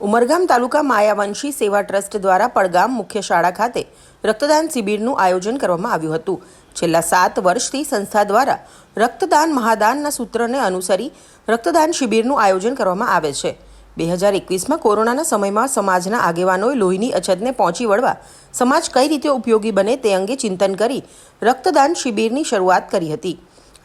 ઉમરગામ તાલુકા માયાવંશી સેવા ટ્રસ્ટ દ્વારા પડગામ મુખ્ય શાળા ખાતે રક્તદાન શિબિરનું આયોજન કરવામાં આવ્યું હતું। છેલ્લા 7 વર્ષથી સંસ્થા દ્વારા રક્તદાન મહાદાનના સૂત્રને અનુસરી રક્તદાન શિબિરનું આયોજન કરવામાં આવે છે। 2021માં કોરોનાના સમયમાં સમાજના આગેવાનોએ લોહીની અછતને પહોંચી વળવા સમાજ કઈ રીતે ઉપયોગી બને તે અંગે ચિંતન કરી રક્તદાન શિબિરની શરૂઆત કરી હતી।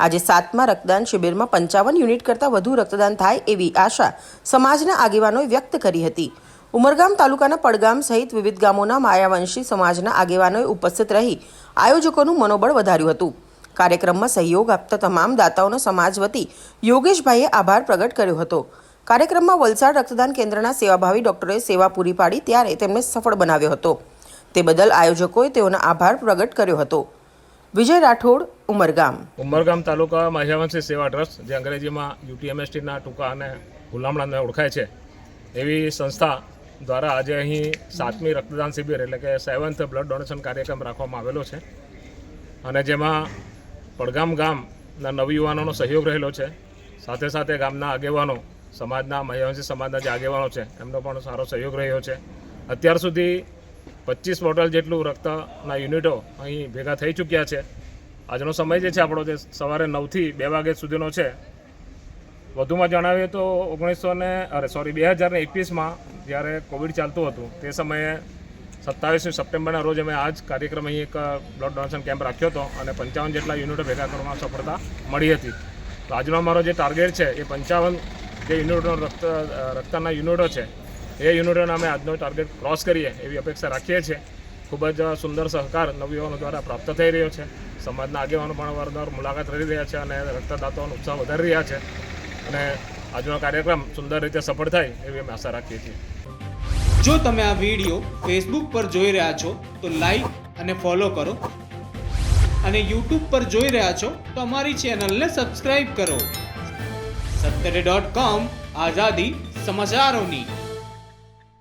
આજે 7મા રક્તદાન શિબિરમાં 55 યુનિટ કરતાં વધુ રક્તદાન થાય એવી આશા સમાજના આગેવાનોએ વ્યક્ત કરી હતી। ઉમરગામ તાલુકાના પડગામ સહિત વિવિધ ગામોના માયાવંશી સમાજના આગેવાનોએ ઉપસ્થિત રહી આયોજકોનું મનોબળ વધાર્યું હતું। કાર્યક્રમમાં સહયોગ આપતા તમામ દાતાઓનો સમાજ વતી યોગેશભાઈએ આભાર પ્રગટ કર્યો હતો। કાર્યક્રમમાં વલસાડ રક્તદાન કેન્દ્રના સેવાભાવી ડોક્ટરોએ સેવા પૂરી પાડી ત્યારે તેમને સફળ બનાવ્યો હતો। તે બદલ આયોજકોએ તેઓનો આભાર પ્રગટ કર્યો હતો। વિજય રાઠોડ, ઉમરગામ તાલુકા માયાવંશી સેવા ટ્રસ્ટ, જે અંગ્રેજીમાં UTMSTના ટૂંકા અને ગુલામણાને ઓળખાય છે, એવી સંસ્થા દ્વારા આજે અહીં 7મી રક્તદાન શિબિર એટલે કે 7th બ્લડ ડોનેશન કાર્યક્રમ રાખવામાં આવેલો છે અને જેમાં પડગામ ગામના નવયુવાનોનો સહયોગ રહેલો છે। સાથે સાથે ગામના આગેવાનો, સમાજના માયાવંશી સમાજના જે આગેવાનો છે એમનો પણ સારો સહયોગ રહ્યો છે। અત્યાર સુધી 25 બોટલ જેટલું રક્તના યુનિટો અહીં ભેગા થઈ ચૂક્યા છે। આજનો સમય જે છે આપણો, જે સવારે 9 થી 2 વાગ્યા સુધીનો છે। વધુમાં જણાવીએ તો 2021માં જ્યારે કોવિડ ચાલતું હતું તે સમયે 27 સપ્ટેમ્બરના રોજ અમે આ જ કાર્યક્રમ અહીં એક બ્લડ ડોનેશન કેમ્પ રાખ્યો હતો અને 55 જેટલા યુનિટો ભેગા કરવામાં સફળતા મળી હતી। તો આજનો અમારો જે ટાર્ગેટ છે એ 55 જે યુનિટો રક્તના યુનિટો છે એ યુનિટોને અમે આજનો ટાર્ગેટ ક્રોસ કરીએ એવી અપેક્ષા રાખીએ છીએ। ખૂબ જ સુંદર સહકાર નવયુવાનો દ્વારા પ્રાપ્ત થઈ રહ્યો છે। સમાજના આગેવાનો પણ વારંવાર મુલાકાત કરી રહ્યા છે અને રક્તદાતાઓનો ઉત્સાહ વધારી રહ્યા છે અને આજનો કાર્યક્રમ સુંદર રીતે સફળ થાય એવી અમે આશા રાખીએ છીએ। જો તમે આ વિડીયો ફેસબુક પર જોઈ રહ્યા છો તો લાઈક અને ફોલો કરો અને યુટ્યુબ પર જોઈ રહ્યા છો તો અમારી ચેનલને સબસ્ક્રાઇબ કરો। સત્તરે.com, આઝાદી સમાચારોની।